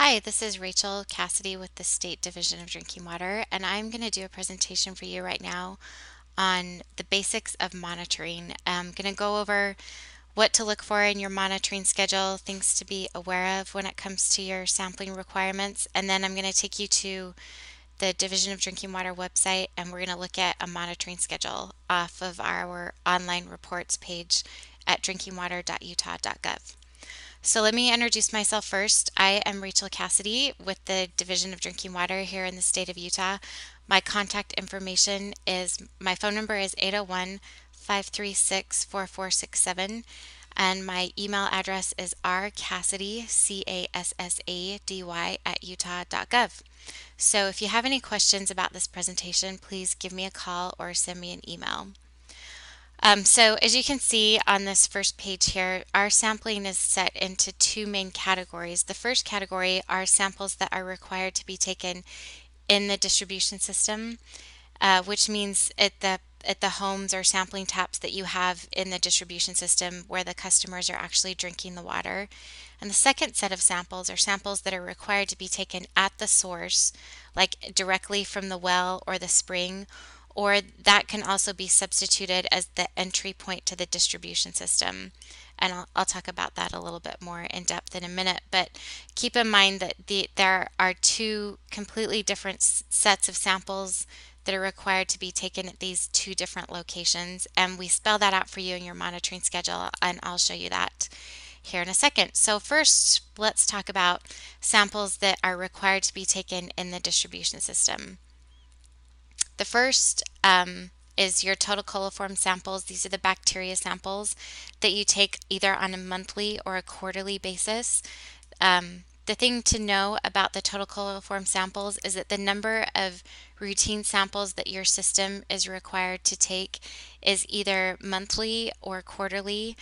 Hi, this is Rachel Cassady with the State Division of Drinking Water, and I'm going to do a presentation for you right now on the basics of monitoring. I'm going to go over what to look for in your monitoring schedule, things to be aware of when it comes to your sampling requirements, and then I'm going to take you to the Division of Drinking Water website, and we're going to look at a monitoring schedule off of our online reports page at drinkingwater.utah.gov. So let me introduce myself first. I am Rachel Cassady with the Division of Drinking Water here in the state of Utah. My contact information is, my phone number is 801-536-4467, and my email address is rcassady, Cassady, at utah.gov. So if you have any questions about this presentation, please give me a call or send me an email. So as you can see on this first page here, our sampling is set into two main categories. The first category are samples that are required to be taken in the distribution system, which means at the homes or sampling taps that you have in the distribution system where the customers are actually drinking the water. And the second set of samples are samples that are required to be taken at the source, like directly from the well or the spring, or that can also be substituted as the entry point to the distribution system. And I'll talk about that a little bit more in depth in a minute, but keep in mind that there are two completely different sets of samples that are required to be taken at these two different locations, and we spell that out for you in your monitoring schedule, and I'll show you that here in a second. So first, let's talk about samples that are required to be taken in the distribution system. The first is your total coliform samples. These are the bacteria samples that you take either on a monthly or a quarterly basis. The thing to know about the total coliform samples is that the number of routine samples that your system is required to take is either monthly or quarterly.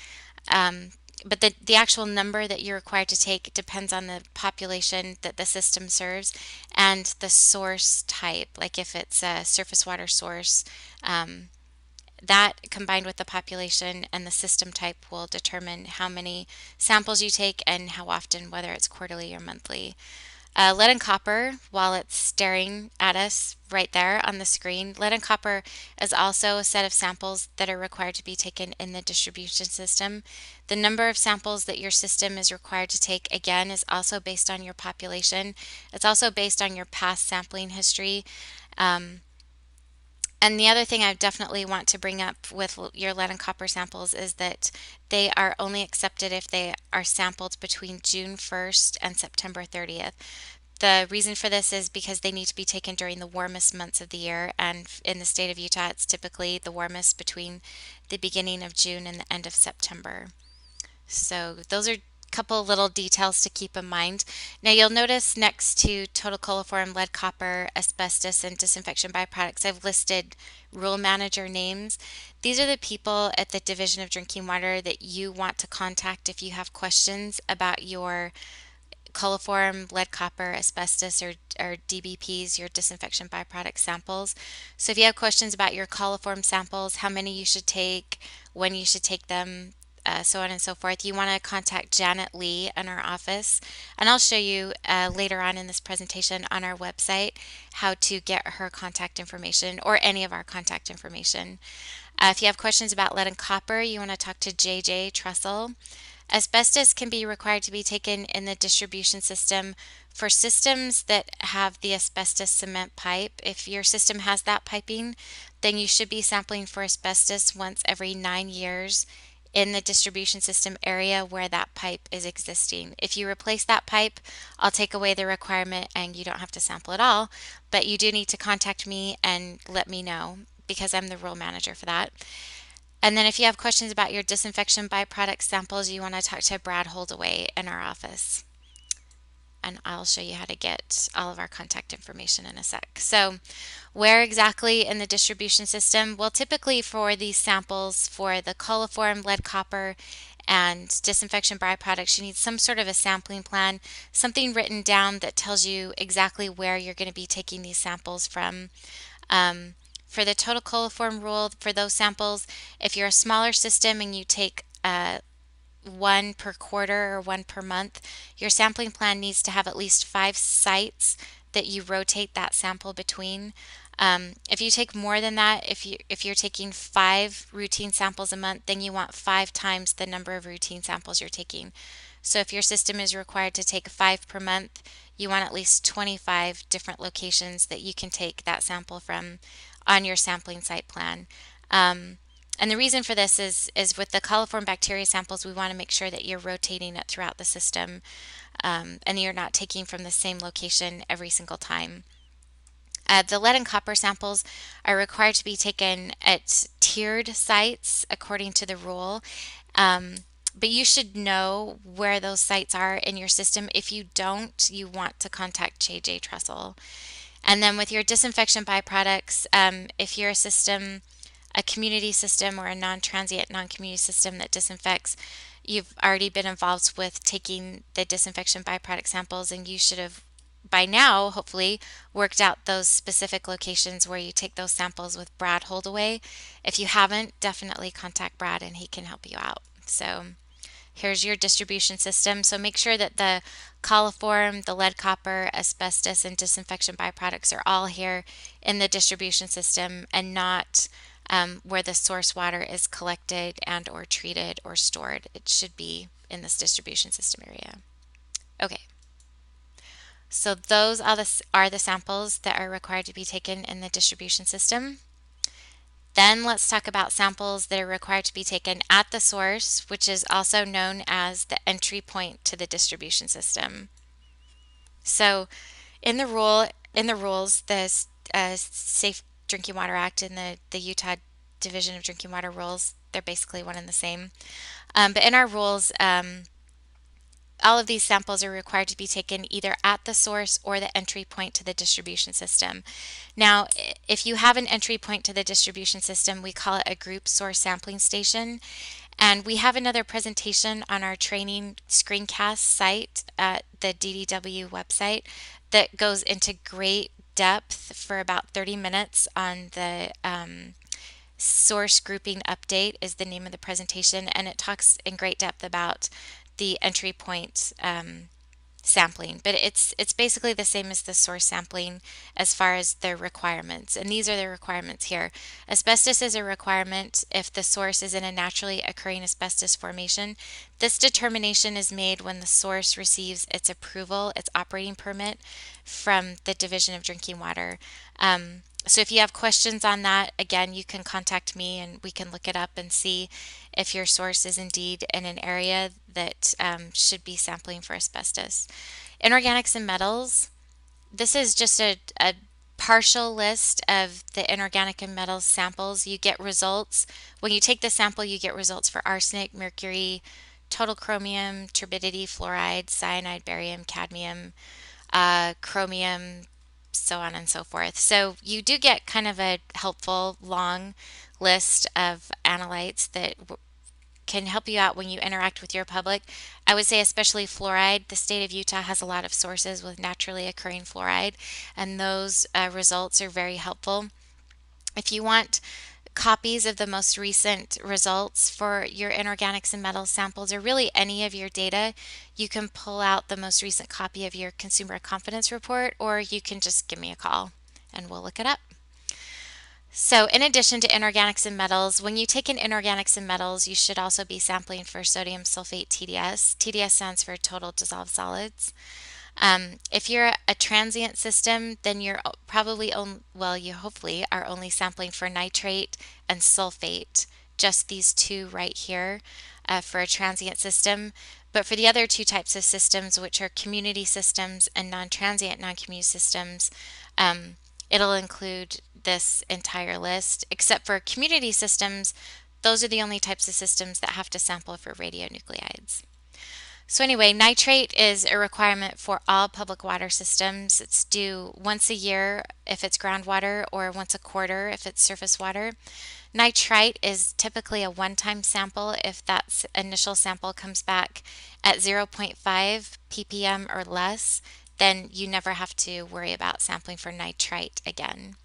But the actual number that you're required to take depends on the population that the system serves and the source type. Like if it's a surface water source, that combined with the population and the system type will determine how many samples you take and how often, whether it's quarterly or monthly. Lead and copper, while it's staring at us right there on the screen, lead and copper is also a set of samples that are required to be taken in the distribution system. The number of samples that your system is required to take, again, is also based on your population. It's also based on your past sampling history. And the other thing I definitely want to bring up with your lead and copper samples is that they are only accepted if they are sampled between June 1st and September 30th. The reason for this is because they need to be taken during the warmest months of the year, and in the state of Utah, it's typically the warmest between the beginning of June and the end of September. So those are couple little details to keep in mind. Now you'll notice next to total coliform, lead, copper, asbestos, and disinfection byproducts, I've listed rule manager names. These are the people at the Division of Drinking Water that you want to contact if you have questions about your coliform, lead, copper, asbestos, or DBPs, your disinfection byproduct samples. So if you have questions about your coliform samples, how many you should take, when you should take them, so on and so forth, you want to contact Janet Lee in our office. And I'll show you later on in this presentation on our website how to get her contact information or any of our contact information. If you have questions about lead and copper, you want to talk to JJ Trussell. Asbestos can be required to be taken in the distribution system for systems that have the asbestos cement pipe. If your system has that piping, then you should be sampling for asbestos once every 9 years in the distribution system area where that pipe is existing. If you replace that pipe, I'll take away the requirement and you don't have to sample at all, but you do need to contact me and let me know because I'm the rule manager for that. And then if you have questions about your disinfection byproduct samples, you want to talk to Brad Holdaway in our office. And I'll show you how to get all of our contact information in a sec. So where exactly in the distribution system? Well, typically for these samples for the coliform, lead, copper, and disinfection byproducts, you need some sort of a sampling plan, something written down that tells you exactly where you're going to be taking these samples from. For the total coliform rule, for those samples, if you're a smaller system and you take one per quarter or one per month, your sampling plan needs to have at least 5 sites that you rotate that sample between. If you take more than that, if you're taking 5 routine samples a month, then you want 5 times the number of routine samples you're taking. So if your system is required to take 5 per month, you want at least 25 different locations that you can take that sample from on your sampling site plan. And the reason for this is with the coliform bacteria samples, we want to make sure that you're rotating it throughout the system, and you're not taking from the same location every single time. The lead and copper samples are required to be taken at tiered sites according to the rule. But you should know where those sites are in your system. If you don't, you want to contact JJ Trestle. And then with your disinfection byproducts, if you're a community system or a non-transient, non-community system that disinfects, you've already been involved with taking the disinfection byproduct samples, and you should have by now hopefully worked out those specific locations where you take those samples with Brad Holdaway. If you haven't, definitely contact Brad and he can help you out. So here's your distribution system. So make sure that the coliform, the lead, copper, asbestos, and disinfection byproducts are all here in the distribution system and not where the source water is collected and or treated or stored. It should be in this distribution system area. Okay. So those are the samples that are required to be taken in the distribution system. Then let's talk about samples that are required to be taken at the source, which is also known as the entry point to the distribution system. So in the rules, the Safe Drinking Water Act and the Utah Division of Drinking Water rules, they're basically one and the same. But in our rules, all of these samples are required to be taken either at the source or the entry point to the distribution system. Now, if you have an entry point to the distribution system, we call it a group source sampling station. And we have another presentation on our training screencast site at the DDW website that goes into great depth for about 30 minutes on the source grouping update is the name of the presentation, and it talks in great depth about the entry point sampling, but it's basically the same as the source sampling as far as the requirements, and these are the requirements here. Asbestos is a requirement if the source is in a naturally occurring asbestos formation. This determination is made when the source receives its approval, its operating permit from the Division of Drinking Water. So if you have questions on that, again, you can contact me and we can look it up and see if your source is indeed in an area that should be sampling for asbestos. Inorganics and metals. This is just a partial list of the inorganic and metals samples. You get results. When you take the sample, you get results for arsenic, mercury, total chromium, turbidity, fluoride, cyanide, barium, cadmium, chromium, so on and so forth. So you do get kind of a helpful long list of analytes that can help you out when you interact with your public. I would say especially fluoride. The state of Utah has a lot of sources with naturally occurring fluoride, and those results are very helpful. If you want copies of the most recent results for your inorganics and metals samples, or really any of your data, you can pull out the most recent copy of your consumer confidence report, or you can just give me a call and we'll look it up. So in addition to inorganics and metals, when you take in inorganics and metals, you should also be sampling for sodium sulfate TDS. TDS stands for total dissolved solids. If you're a transient system, then you're probably, you hopefully are only sampling for nitrate and sulfate, just these two right here for a transient system. But for the other two types of systems, which are community systems and non-transient, non-community systems, it'll include this entire list, except for community systems. Those are the only types of systems that have to sample for radionuclides. So anyway, nitrate is a requirement for all public water systems. It's due once a year if it's groundwater or once a quarter if it's surface water. Nitrite is typically a one-time sample. If that initial sample comes back at 0.5 ppm or less, then you never have to worry about sampling for nitrite again.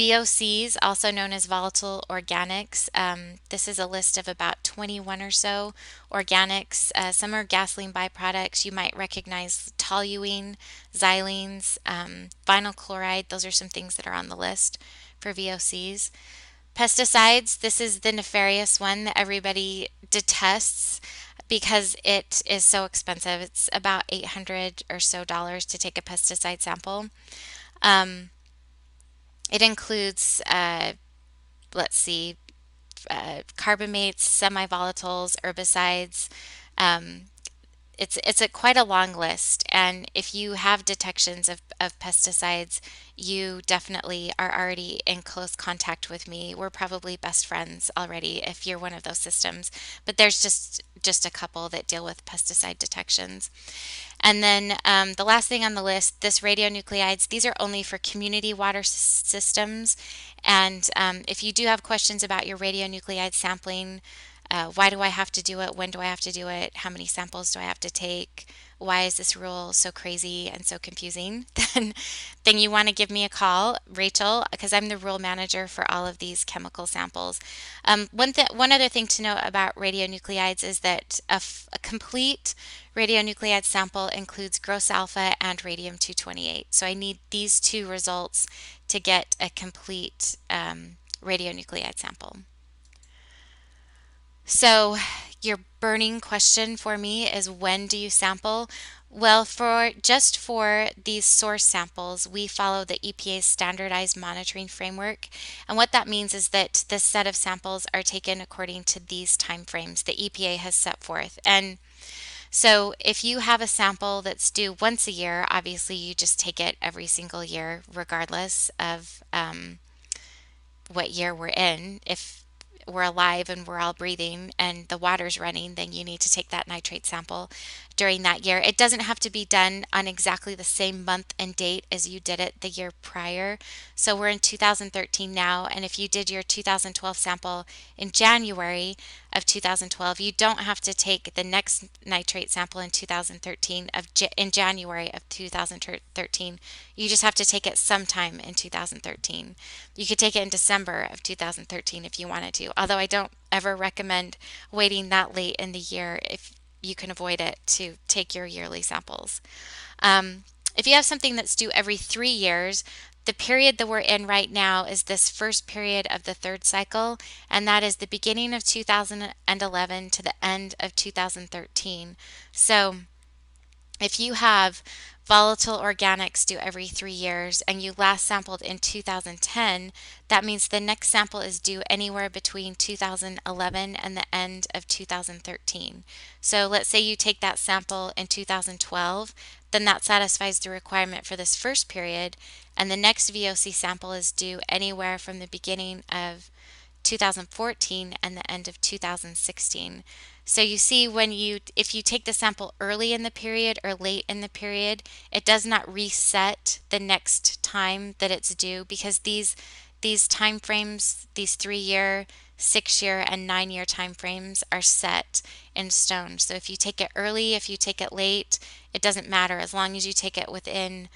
VOCs, also known as volatile organics. This is a list of about 21 or so organics. Some are gasoline byproducts. You might recognize toluene, xylenes, vinyl chloride. Those are some things that are on the list for VOCs. Pesticides, this is the nefarious one that everybody detests because it is so expensive. It's about $800 or so to take a pesticide sample. Um, it includes, let's see, carbamates, semi-volatiles, herbicides. Um, it's quite a long list, and if you have detections of pesticides, you definitely are already in close contact with me. We're probably best friends already if you're one of those systems, but there's just a couple that deal with pesticide detections. And then the last thing on the list, this radionuclides, these are only for community water systems. And if you do have questions about your radionuclide sampling, why do I have to do it? When do I have to do it? How many samples do I have to take? Why is this rule so crazy and so confusing? Then you want to give me a call, Rachel, because I'm the rule manager for all of these chemical samples. One other thing to note about radionuclides is that a complete radionuclide sample includes gross alpha and radium-228. So I need these two results to get a complete radionucleide sample. So your burning question for me is, when do you sample? Well, for these source samples, we follow the EPA's standardized monitoring framework. And what that means is that this set of samples are taken according to these timeframes the EPA has set forth. And so if you have a sample that's due once a year, obviously you just take it every single year, regardless of what year we're in. If we're alive and we're all breathing and the water's running, then you need to take that nitrate sample during that year. It doesn't have to be done on exactly the same month and date as you did it the year prior. So we're in 2013 now, and if you did your 2012 sample in January of 2012, you don't have to take the next nitrate sample in 2013 in January of 2013. You just have to take it sometime in 2013. You could take it in December of 2013 if you wanted to, although I don't ever recommend waiting that late in the year if you can avoid it to take your yearly samples. If you have something that's due every 3 years, the period that we're in right now is this first period of the third cycle, and that is the beginning of 2011 to the end of 2013. So if you have volatile organics due every 3 years and you last sampled in 2010, that means the next sample is due anywhere between 2011 and the end of 2013. So let's say you take that sample in 2012, then that satisfies the requirement for this first period, and the next VOC sample is due anywhere from the beginning of 2014 and the end of 2016. So you see, if you take the sample early in the period or late in the period, it does not reset the next time that it's due, because these time frames, these 3-year, 6-year, and 9-year time frames are set in stone. So if you take it early, if you take it late, it doesn't matter as long as you take it within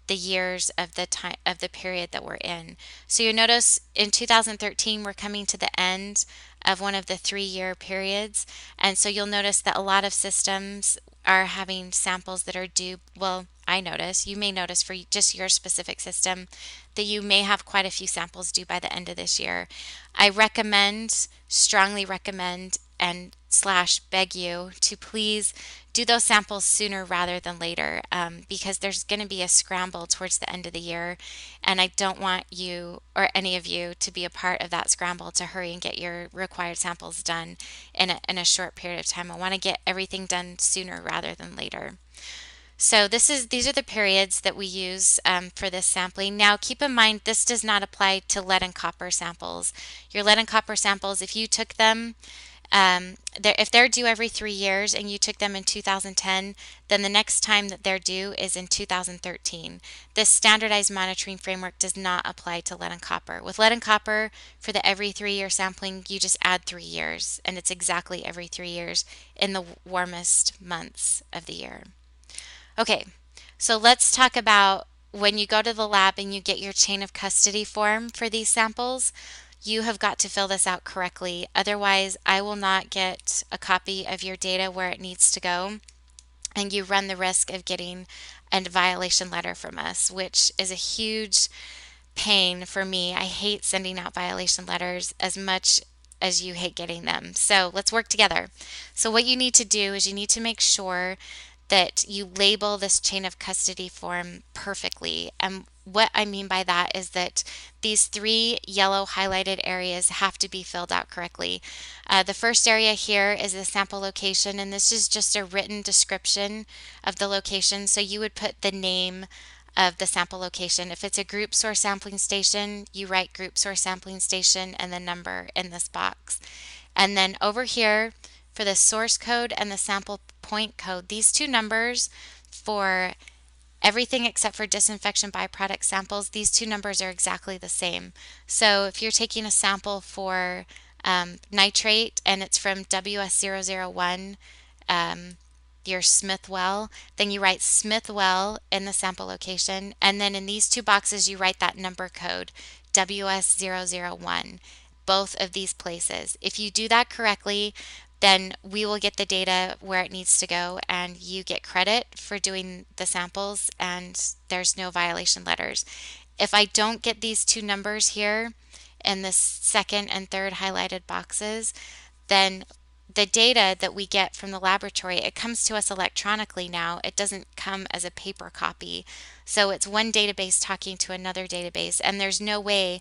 the years of the time of the period that we're in. So you notice in 2013 we're coming to the end of one of the 3-year periods, and so you'll notice that a lot of systems are having samples that are due. Well, you may notice for just your specific system that you may have quite a few samples due by the end of this year. I strongly recommend and / beg you to please do those samples sooner rather than later, because there's going to be a scramble towards the end of the year, and I don't want you or any of you to be a part of that scramble to hurry and get your required samples done in a short period of time. I want to get everything done sooner rather than later. So these are the periods that we use for this sampling. Now keep in mind, this does not apply to lead and copper samples. Your lead and copper samples, if you took them, if they're due every 3 years and you took them in 2010, then the next time that they're due is in 2013. This standardized monitoring framework does not apply to lead and copper. With lead and copper, for the every 3-year sampling, you just add 3 years, and it's exactly every 3 years in the warmest months of the year. Okay, so let's talk about when you go to the lab and you get your chain of custody form for these samples, you have got to fill this out correctly. Otherwise, I will not get a copy of your data where it needs to go, and you run the risk of getting a violation letter from us, which is a huge pain for me. I hate sending out violation letters as much as you hate getting them. So let's work together. So what you need to do is you need to make sure that you label this chain of custody form perfectly. And what I mean by that is that these 3 yellow highlighted areas have to be filled out correctly. The first area here is the sample location, and this is just a written description of the location. So you would put the name of the sample location. If it's a group source sampling station, you write group source sampling station and the number in this box. And then over here for the source code and the sample point code, these 2 numbers for everything except for disinfection byproduct samples, these 2 numbers are exactly the same. So if you're taking a sample for nitrate and it's from WS001, your Smith well, then you write Smith well in the sample location, and then in these 2 boxes you write that number code WS001, both of these places. If you do that correctly, then we will get the data where it needs to go, and you get credit for doing the samples, and there's no violation letters. If I don't get these 2 numbers here in the second and third highlighted boxes, then the data that we get from the laboratory, it comes to us electronically now. It doesn't come as a paper copy. So it's one database talking to another database, and there's no way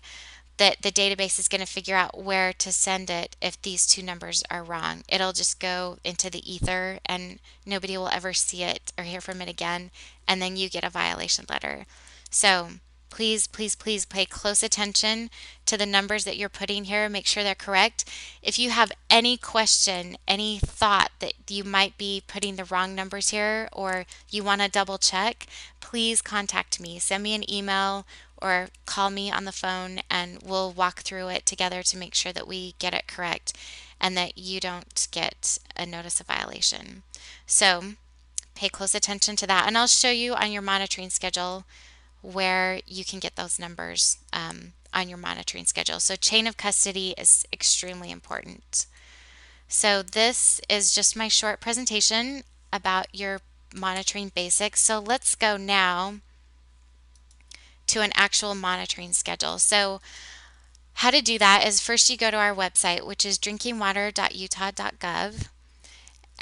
that the database is going to figure out where to send it if these 2 numbers are wrong. It'll just go into the ether and nobody will ever see it or hear from it again, and then you get a violation letter. So please, please, please pay close attention to the numbers that you're putting here. Make sure they're correct. If you have any question, any thought that you might be putting the wrong numbers here, or you want to double check, please contact me. Send me an email or call me on the phone, and we'll walk through it together to make sure that we get it correct and that you don't get a notice of violation. So pay close attention to that, and I'll show you on your monitoring schedule where you can get those numbers on your monitoring schedule. So chain of custody is extremely important. So this is just my short presentation about your monitoring basics. So let's go now to an actual monitoring schedule. So how to do that is first you go to our website, which is drinkingwater.utah.gov.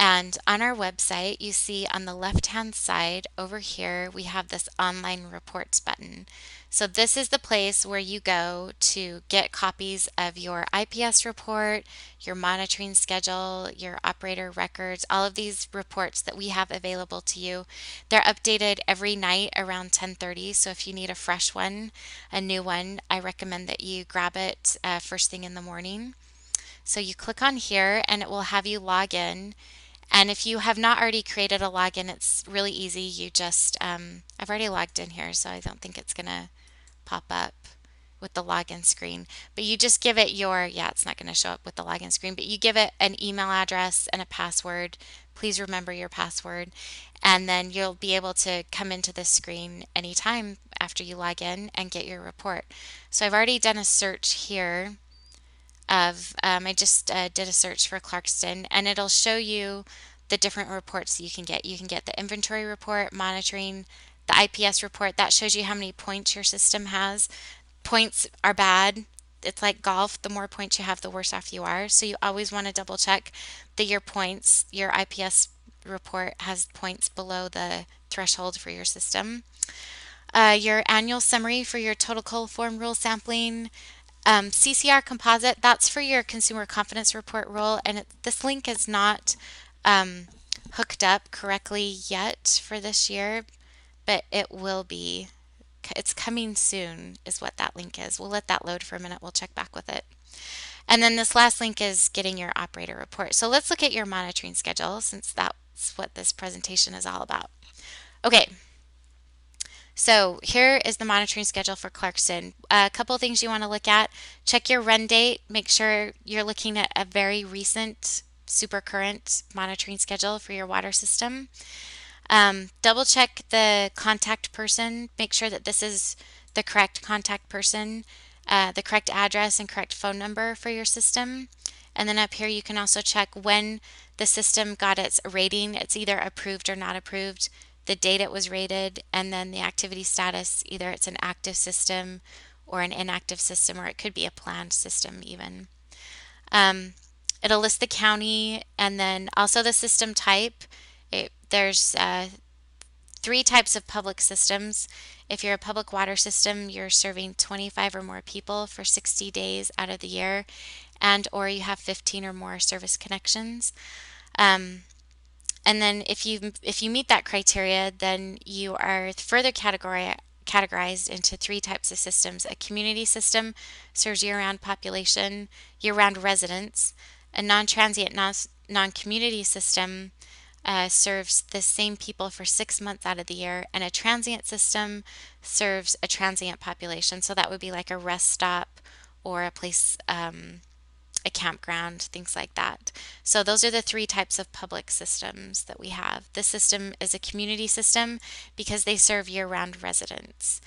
And on our website, you see on the left-hand side over here, we have this online reports button. So this is the place where you go to get copies of your IPS report, your monitoring schedule, your operator records, all of these reports that we have available to you. They're updated every night around 10:30. So if you need a fresh one, a new one, I recommend that you grab it first thing in the morning. So you click on here and it will have you log in. And if you have not already created a login, it's really easy. You just, I've already logged in here, so I don't think it's going to pop up with the login screen. But you just give it your, it's not going to show up with the login screen, but you give it an email address and a password. Please remember your password. And then you'll be able to come into this screen anytime after you log in and get your report. So I've already done a search here. I just did a search for Clarkston, and it'll show you the different reports you can get. You can get the inventory report, monitoring, the IPS report. That shows you how many points your system has. Points are bad. It's like golf. The more points you have, the worse off you are. So you always want to double check that your points, your IPS report has points below the threshold for your system. Your annual summary for your total coliform rule sampling. CCR composite, that's for your consumer confidence report rule, and this link is not hooked up correctly yet for this year, but it will be. It's coming soon is what that link is. We'll let that load for a minute. We'll check back with it. And then this last link is getting your operator report. So let's look at your monitoring schedule, since that's what this presentation is all about. Okay. So here is the monitoring schedule for Clarkston. A couple of things you want to look at. Check your run date. Make sure you're looking at a very recent, super current monitoring schedule for your water system. Double check the contact person. Make sure that this is the correct contact person, the correct address and correct phone number for your system. And then up here you can also check when the system got its rating. It's either approved or not approved, the date it was rated, and then the activity status. Either it's an active system or an inactive system, or it could be a planned system even. It'll list the county and then also the system type. There's 3 types of public systems. If you're a public water system, you're serving 25 or more people for 60 days out of the year, and or you have 15 or more service connections. And then if you meet that criteria, then you are further categorized into 3 types of systems. A community system serves year-round population, year-round residents. A non-transient, non-community system serves the same people for 6 months out of the year, and a transient system serves a transient population. So that would be like a rest stop or a place, a campground, things like that. So those are the 3 types of public systems that we have. This system is a community system because they serve year-round residents.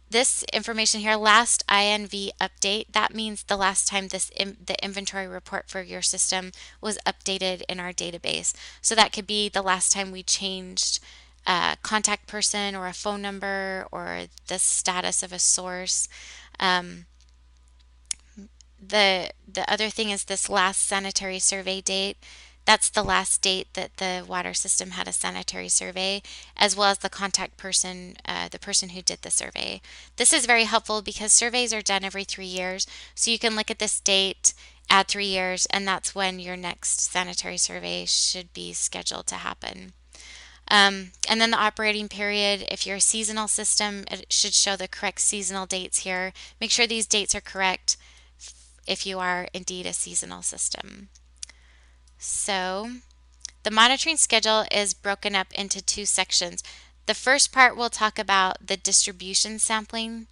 This information here, last INV update, that means the last time the inventory report for your system was updated in our database. So that could be the last time we changed a contact person or a phone number or the status of a source. The other thing is this last sanitary survey date. That's the last date that the water system had a sanitary survey, as well as the contact person, the person who did the survey. This is very helpful because surveys are done every 3 years. So you can look at this date, add 3 years, and that's when your next sanitary survey should be scheduled to happen. And then the operating period, if you're a seasonal system, it should show the correct seasonal dates here. Make sure these dates are correct if you are indeed a seasonal system. So the monitoring schedule is broken up into 2 sections. The first part will talk about the distribution sampling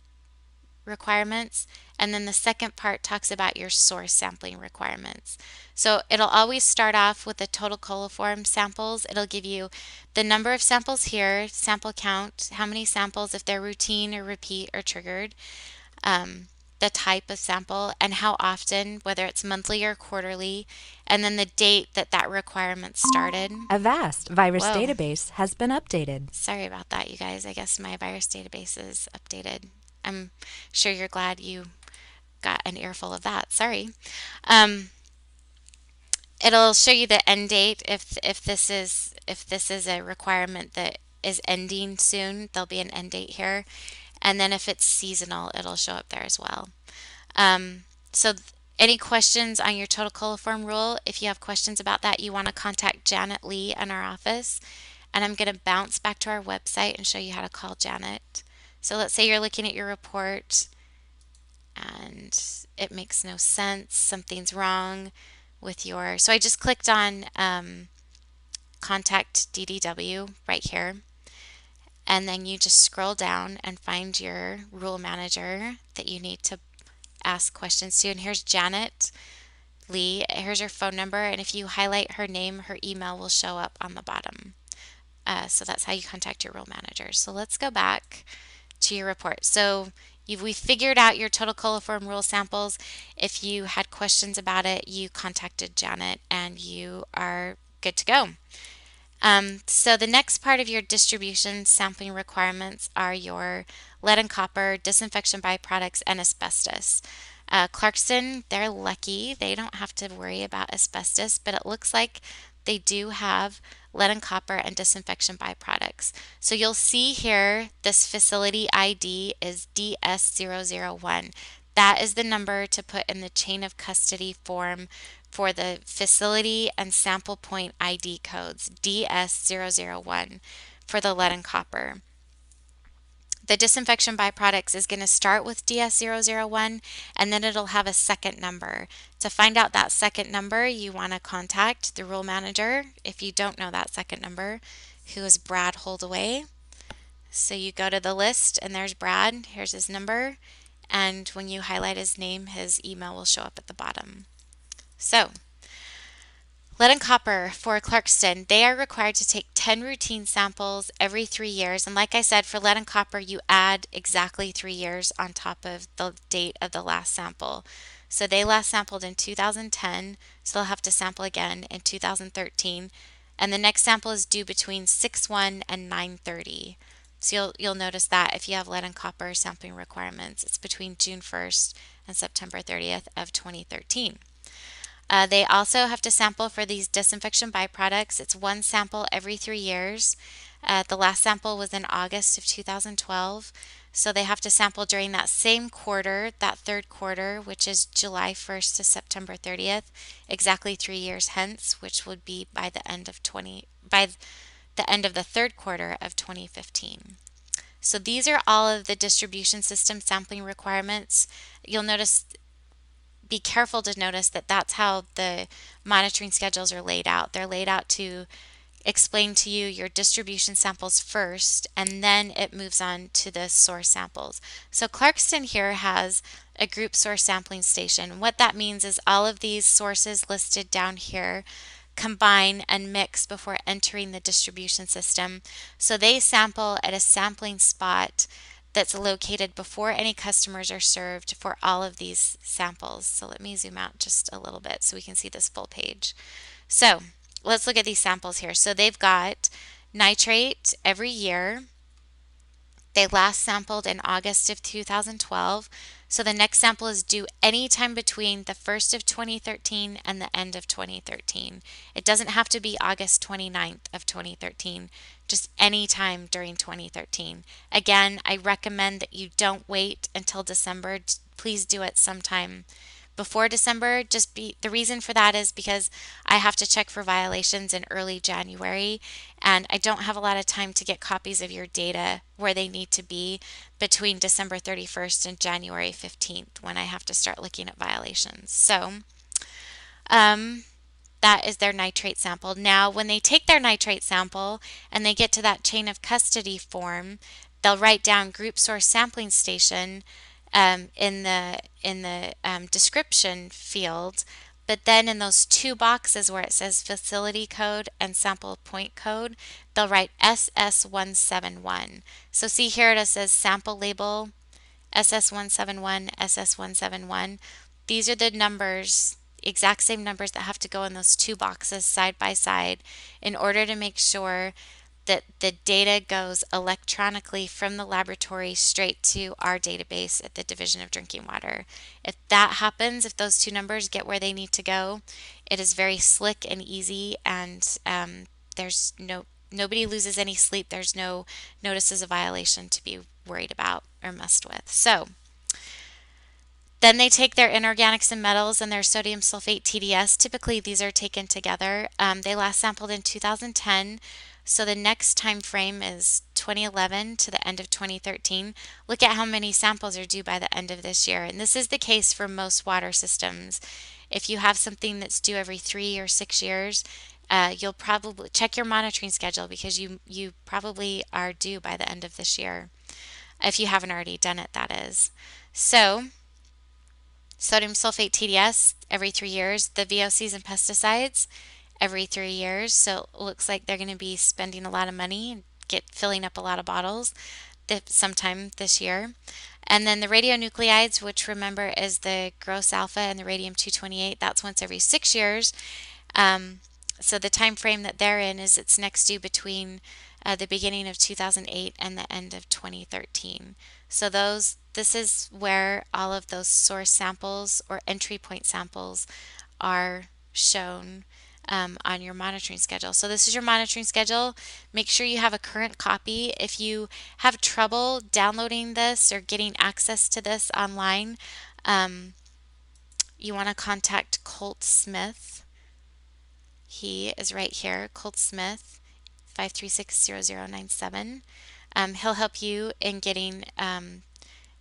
requirements, and then the second part talks about your source sampling requirements. So it'll always start off with the total coliform samples. It'll give you the number of samples here, sample count, how many samples, if they're routine or repeat or triggered, the type of sample, and how often, whether it's monthly or quarterly, and then the date that that requirement started. A vast virus Whoa. database has been updated. Sorry about that, you guys. I guess my virus database is updated. I'm sure you're glad you got an earful of that. Sorry. It'll show you the end date if this is a requirement that is ending soon. There'll be an end date here. And then if it's seasonal, it'll show up there as well. So any questions on your total coliform rule? If you have questions about that, you want to contact Janet Lee in our office. And I'm going to bounce back to our website and show you how to call Janet. So let's say you're looking at your report and it makes no sense. Something's wrong with your... So I just clicked on contact DDW right here. And then you just scroll down and find your rule manager that you need to ask questions to. And here's Janet Lee. Here's her phone number. And if you highlight her name, her email will show up on the bottom. So that's how you contact your rule manager. So let's go back to your report. So we figured out your total coliform rule samples. If you had questions about it, you contacted Janet and you are good to go. So the next part of your distribution sampling requirements are your lead and copper, disinfection byproducts, and asbestos. Clarkston, they're lucky. They don't have to worry about asbestos, but it looks like they do have lead and copper and disinfection byproducts. So you'll see here this facility ID is DS001. That is the number to put in the chain of custody form for the facility and sample point ID codes, DS001 for the lead and copper. The disinfection byproducts is going to start with DS001 and then it'll have a second number. To find out that second number, you want to contact the rule manager if you don't know that second number, who is Brad Holdaway. So you go to the list and there's Brad, here's his number, and when you highlight his name, his email will show up at the bottom. So Lead and copper for Clarkston, they are required to take 10 routine samples every 3 years. And like I said, for lead and copper, you add exactly 3 years on top of the date of the last sample. So they last sampled in 2010, so they'll have to sample again in 2013. And the next sample is due between 6/1 and 9/30. So you'll notice that if you have lead and copper sampling requirements, it's between June 1st and September 30th of 2013. They also have to sample for these disinfection byproducts. It's one sample every 3 years. The last sample was in August of 2012. So they have to sample during that same quarter, that third quarter, which is July 1st to September 30th, exactly 3 years hence, which would be by the end of the third quarter of 2015. So these are all of the distribution system sampling requirements. You'll notice Be careful to notice that that's how the monitoring schedules are laid out. They're laid out to explain to you your distribution samples first, and then it moves on to the source samples. So Clarkston here has a group source sampling station. What that means is all of these sources listed down here combine and mix before entering the distribution system. So they sample at a sampling spot that's located before any customers are served for all of these samples. So let me zoom out just a little bit so we can see this full page. So let's look at these samples here. So they've got nitrate every year. They last sampled in August of 2012. So the next sample is due anytime between the 1st of 2013 and the end of 2013. It doesn't have to be August 29th of 2013, just any time during 2013. Again, I recommend that you don't wait until December. Please do it sometime before December. The reason for that is because I have to check for violations in early January, and I don't have a lot of time to get copies of your data where they need to be between December 31st and January 15th when I have to start looking at violations. So um, that is their nitrate sample. Now, when they take their nitrate sample and they get to that chain of custody form, they'll write down group source sampling station in the description field. But then in those two boxes where it says facility code and sample point code, they'll write SS171. So see here it says sample label SS171, SS171. These are the numbers, exact same numbers that have to go in those two boxes side by side in order to make sure that the data goes electronically from the laboratory straight to our database at the Division of Drinking Water. If that happens, if those two numbers get where they need to go, it is very slick and easy, and nobody loses any sleep. There's no notices of violation to be worried about or messed with. So then they take their inorganics and metals and their sodium sulfate TDS. Typically, these are taken together. They last sampled in 2010. So the next time frame is 2011 to the end of 2013. Look at how many samples are due by the end of this year. And this is the case for most water systems. If you have something that's due every 3 or 6 years, you'll probably check your monitoring schedule because you probably are due by the end of this year. If you haven't already done it, that is. So sodium sulfate TDS every 3 years, the VOCs and pesticides every 3 years. So it looks like they're going to be spending a lot of money and filling up a lot of bottles sometime this year. And then the radionuclides, which remember is the gross alpha and the radium 228, that's once every 6 years. So the time frame that they're in is it's next due between the beginning of 2008 and the end of 2013. So this is where all of those source samples or entry point samples are shown on your monitoring schedule. So this is your monitoring schedule. Make sure you have a current copy. If you have trouble downloading this or getting access to this online, you want to contact Colt Smith. He is right here, Colt Smith, 536-0097. He'll help you in getting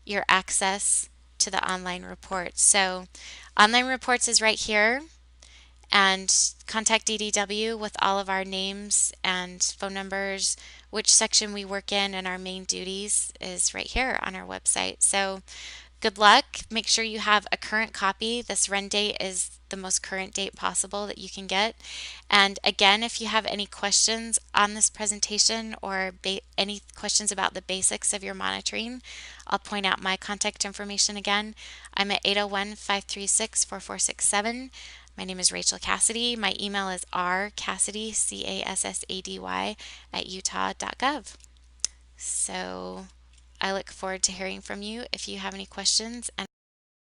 your access to the online reports. So online reports is right here, and contact DDW with all of our names and phone numbers, which section we work in, and our main duties is right here on our website. So Good luck. Make sure you have a current copy. This run date is the most current date possible that you can get. And again, if you have any questions on this presentation or any questions about the basics of your monitoring, I'll point out my contact information again. I'm at 801-536-4467. My name is Rachel Cassady. My email is rcassady, Cassady, at utah.gov. So I look forward to hearing from you if you have any questions. And